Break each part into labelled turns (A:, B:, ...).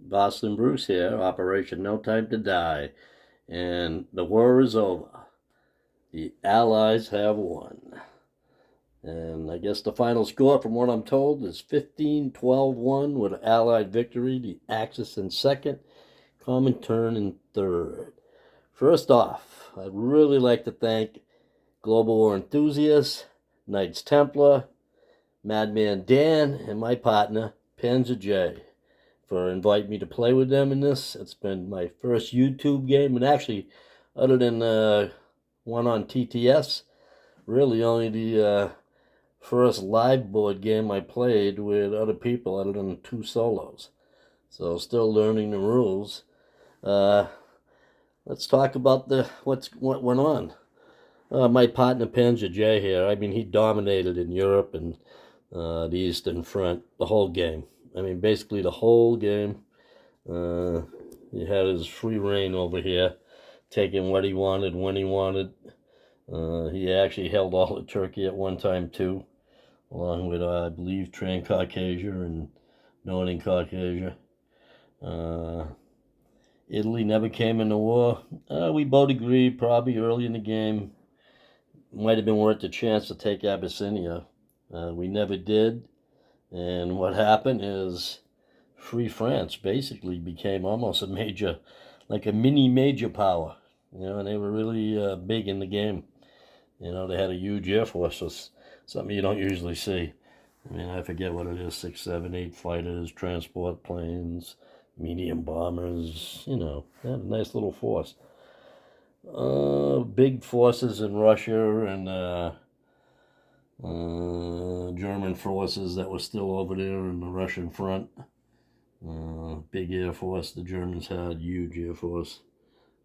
A: Boston Bruce here, Operation No Time to Die. And the war is over. The Allies have won. And I guess the final score, from what I'm told, is 15-12-1 with an Allied victory. The Axis in second, Comintern in third. First off, I'd really like to thank Global War Enthusiasts, Knights Templar, Madman Dan, and my partner, Panzer J, for inviting me to play with them in this. It's been my first YouTube game, and actually, other than one on TTS, really only the first live board game I played with other people, other than two solos. So still learning the rules. Uh, let's talk about what went on. My partner Panzer J here. I mean, he dominated in Europe and the Eastern Front the whole game. I mean, basically the whole game. Uh, he had his free reign over here, taking what he wanted when he wanted. He actually held all of Turkey at one time too, along with I believe Transcaucasia and Northern Caucasia. Uh, Italy never came in the war. We both agreed probably early in the game might have been worth the chance to take Abyssinia. We never did, and what happened is Free France basically became almost a major, like a mini major power. And they were really big in the game. They had a huge air force, so something you don't usually see. I mean, I forget what it is, 6, 7, 8 fighters, transport planes, medium bombers, they had a nice little force. Big forces in Russia and German forces that were still over there in the Russian front. Big air force the Germans had, huge air force.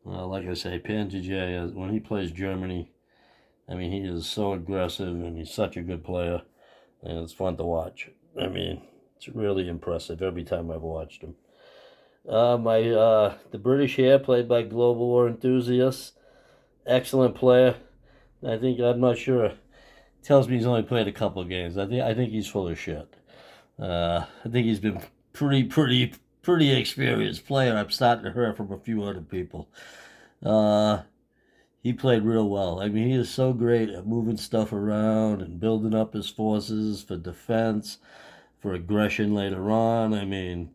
A: Like I say, Panzer J, when he plays Germany, I mean, he is so aggressive and he's such a good player, and it's fun to watch. I mean, it's really impressive every time I've watched him. The British here, played by Global War Enthusiasts, excellent player. I'm not sure. Tells me he's only played a couple of games. I think he's full of shit. I think he's been pretty experienced player. I'm starting to hear from a few other people. Uh, he played real well. I mean, he is so great at moving stuff around and building up his forces for defense, for aggression later on. I mean,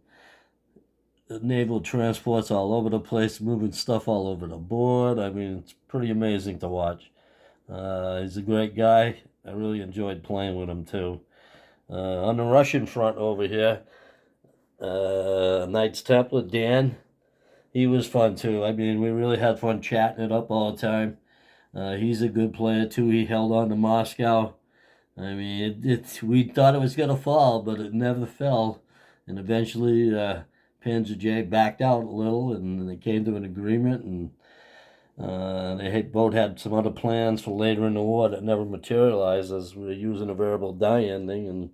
A: the naval transports all over the place, moving stuff all over the board. I mean, it's pretty amazing to watch. He's a great guy. I really enjoyed playing with him too. On the Russian front over here, Knights Templar Dan, he was fun too. I mean, we really had fun chatting it up all the time. He's a good player too. He held on to Moscow. I mean, we thought it was gonna fall, but it never fell. And eventually, Panzer J backed out a little, and they came to an agreement. And they both had some other plans for later in the war that never materialized, as we were using a variable die ending. And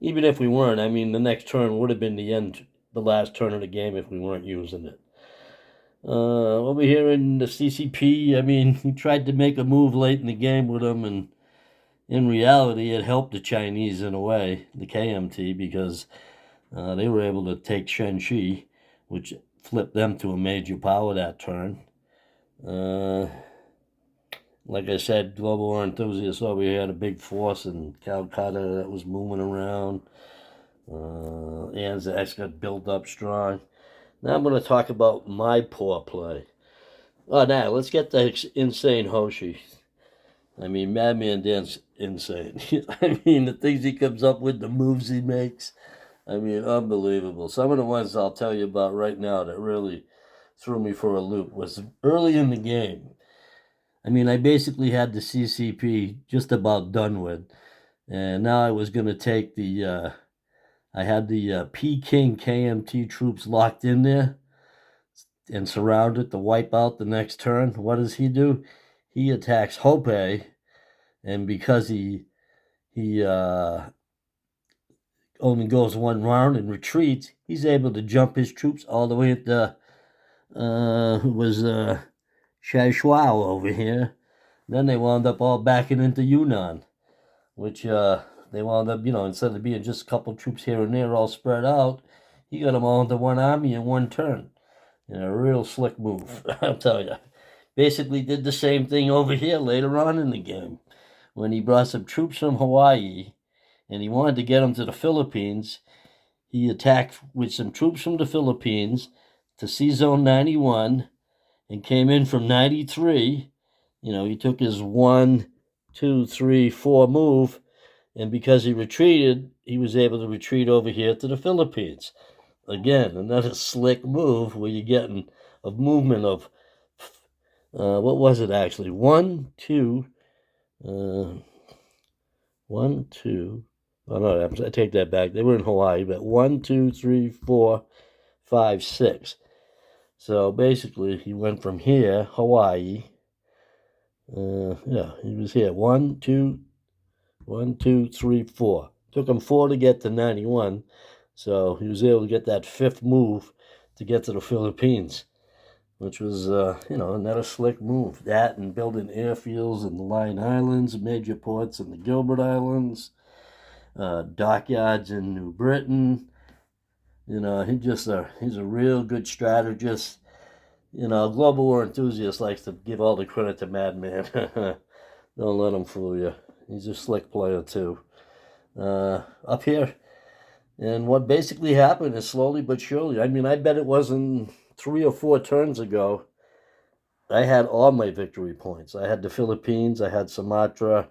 A: even if we weren't, I mean, the next turn would have been the last turn of the game if we weren't using it. Over here in the CCP, I mean, he tried to make a move late in the game with them, and in reality, it helped the Chinese in a way, the KMT, because they were able to take Shenxi, which flipped them to a major power that turn. Like I said, Global War Enthusiasts over here had a big force in Calcutta that was moving around. Anzacs got built up strong. Now I'm going to talk about my poor play. Oh, now let's get the insane Hoshi. I mean, Madman Dan's insane. I mean, the things he comes up with, the moves he makes. I mean, unbelievable. Some of the ones I'll tell you about right now that really threw me for a loop was early in the game. I mean, I basically had the CCP just about done with, and now I was going to take I had the Peking KMT troops locked in there and surrounded to wipe out the next turn. What does he do? He attacks Hope, and because he only goes one round and retreats, he's able to jump his troops all the way at the who was Shashua over here. Then they wound up all backing into Yunnan, which they wound up, instead of being just a couple troops here and there all spread out, He got them all into one army in one turn. A real slick move, I'll tell you. Basically did the same thing over here later on in the game when he brought some troops from Hawaii and he wanted to get them to the Philippines. He attacked with some troops from the Philippines to Sea Zone 91 and came in from 93. He took his 1, 2, 3, 4 move, and because he retreated, he was able to retreat over here to the Philippines. Again, another slick move where you're getting a movement of, what was it actually? 1, 2, 1, 2. Oh no, I take that back. They were in Hawaii, but 1, 2, 3, 4, 5, 6. So basically, he went from here, Hawaii. He was here. 1, 2, 3, 4. Took him 4 to get to 91. So he was able to get that fifth move to get to the Philippines, which was, another slick move. That and building airfields in the Line Islands, major ports in the Gilbert Islands, dockyards in New Britain. He's a real good strategist. Global War Enthusiast likes to give all the credit to Madman. Don't let him fool you. He's a slick player too. Up here, and what basically happened is slowly but surely. I bet it wasn't 3 or 4 turns ago. I had all my victory points. I had the Philippines. I had Sumatra.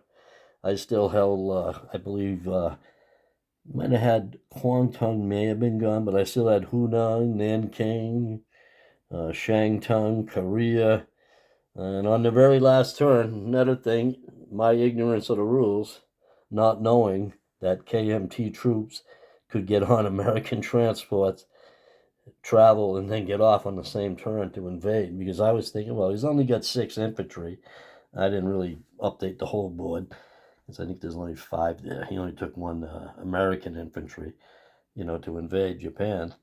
A: I still held, I believe, might have had Kwangtung may have been gone, but I still had Hunan, Nanking, Shantung, Korea. And on the very last turn, another thing, my ignorance of the rules, not knowing that KMT troops could get on American transports, travel, and then get off on the same turn to invade. Because I was thinking, well, he's only got 6 infantry. I didn't really update the whole board, because I think there's only 5 there. He only took 1 American infantry, to invade Japan.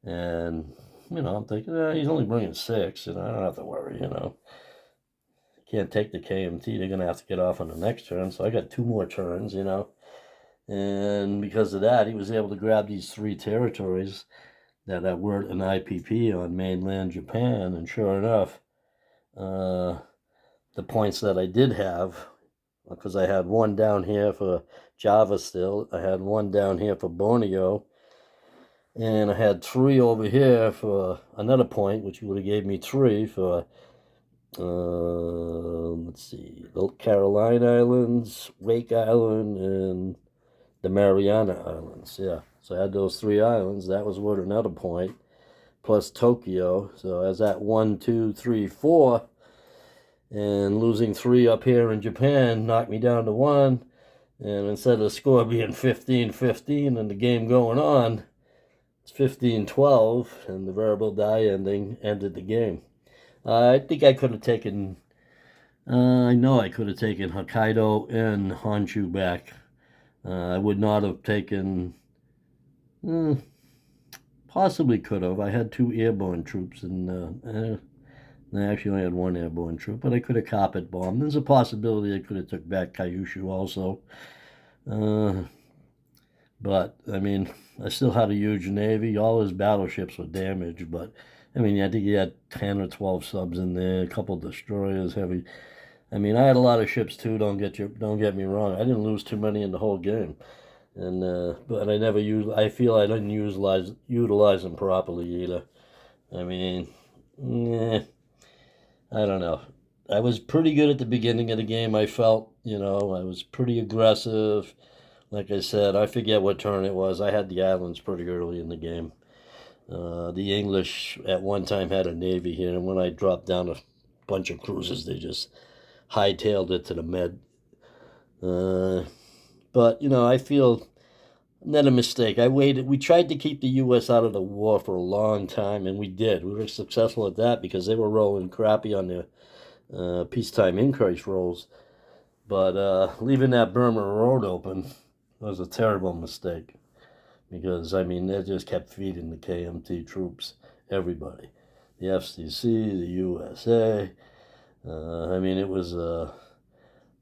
A: And, I'm thinking, he's only bringing 6, I don't have to worry, Can't take the KMT. They're going to have to get off on the next turn. So I got 2 more turns, And because of that, he was able to grab these 3 territories that were an IPP on mainland Japan. And sure enough, the points that I did have, because I had 1 down here for Java still. I had 1 down here for Borneo. And I had 3 over here for another point, which would have gave me 3 for... let's see, the Caroline Islands, Wake Island, and the Mariana Islands. Yeah, so I had those 3 islands. That was worth another point, plus Tokyo. So I was at 1, 2, 3, 4, and losing 3 up here in Japan knocked me down to 1. And instead of the score being 15-15 and the game going on, it's 15-12, and the variable die ending ended the game. I think I could have taken, I know I could have taken Hokkaido and Honshu back. I would not have taken, possibly could have. I had 2 airborne troops, and I actually only had 1 airborne troop, but I could have carpet bombed. There's a possibility I could have took back Kyushu also. But, I still had a huge navy. All his battleships were damaged, but I think he had 10 or 12 subs in there, a couple destroyers, heavy. I had a lot of ships too. Don't get me wrong. I didn't lose too many in the whole game, and but I never used. I feel I didn't utilize them properly either. I don't know. I was pretty good at the beginning of the game. I felt, I was pretty aggressive. Like I said, I forget what turn it was. I had the islands pretty early in the game. The English at one time had a navy here, and when I dropped down a bunch of cruisers, they just hightailed it to the Med. But, I feel not a mistake. I waited. We tried to keep the U.S. out of the war for a long time, and we did. We were successful at that because they were rolling crappy on their peacetime increase rolls. But leaving that Burma Road open was a terrible mistake. Because, they just kept feeding the KMT troops, everybody. The FCC, the USA. It was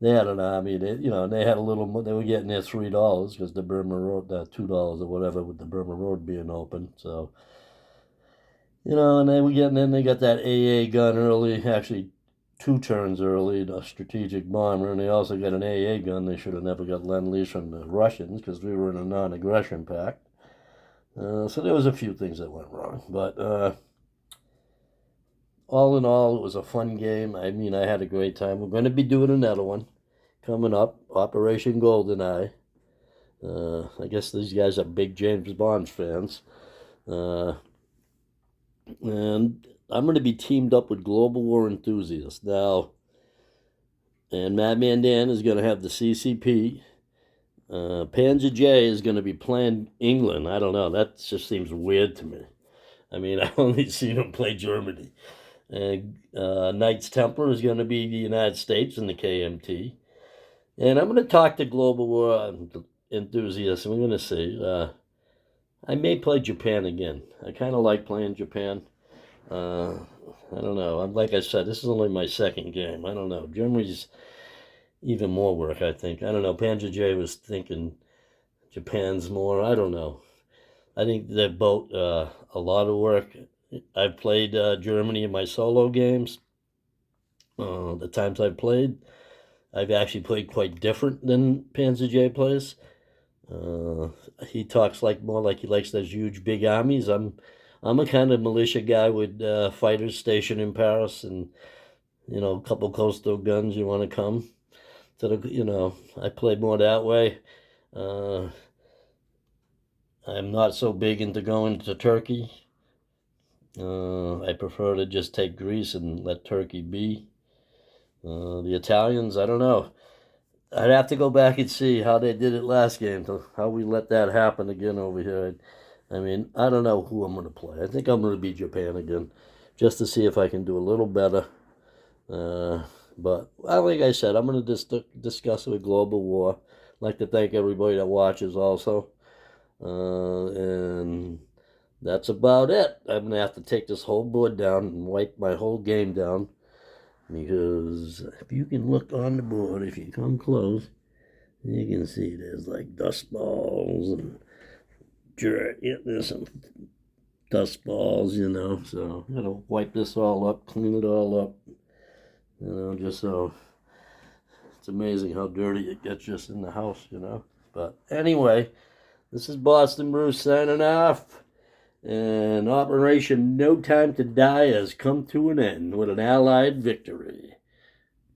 A: they had an army. They had a little. They were getting their $3 because the Burma Road, $2 or whatever, with the Burma Road being open. So and they were getting in. They got that AA gun early, actually 2 turns early, the strategic bomber, and they also got an AA gun. They should have never got Lend-Lease from the Russians because we were in a non-aggression pact. So there was a few things that went wrong, but all in all, it was a fun game. I mean, I had a great time. We're going to be doing another one coming up, Operation GoldenEye. I guess these guys are big James Bond fans. And I'm going to be teamed up with Global War Enthusiasts now. And Madman Dan is going to have the CCP. Panzer J is going to be playing England. I don't know. That just seems weird to me. I mean, I've only seen him play Germany. And Knights Templar is going to be the United States in the KMT. And I'm going to talk to Global War Enthusiasts, and we're going to see. I may play Japan again. I kind of like playing Japan. I don't know. Like I said, this is only my second game. I don't know. Germany's even more work, I think. I don't know. Panzer J was thinking Japan's more. I don't know. I think they're both a lot of work. I've played Germany in my solo games. The times I've played, I've actually played quite different than Panzer J plays. He talks more like he likes those huge, big armies. I'm a kind of militia guy with fighters stationed in Paris and a couple coastal guns. You want to come to I play more that way. I'm not so big into going to Turkey. I prefer to just take Greece and let Turkey be. The Italians, I don't know. I'd have to go back and see how they did it last game, how we let that happen again over here. I mean, I don't know who I'm going to play. I think I'm going to be Japan again, just to see if I can do a little better. But like I said, I'm going to discuss it with Global War. I'd like to thank everybody that watches also. And that's about it. I'm going to have to take this whole board down and wipe my whole game down. Because if you can look on the board, if you come close, you can see there's like dust balls and dirt. Yeah, there's some dust balls, So I'm gonna wipe this all up, clean it all up, just so it's amazing how dirty it gets just in the house, But anyway, this is Boston Bruce signing off. And Operation No Time to Die has come to an end with an Allied victory.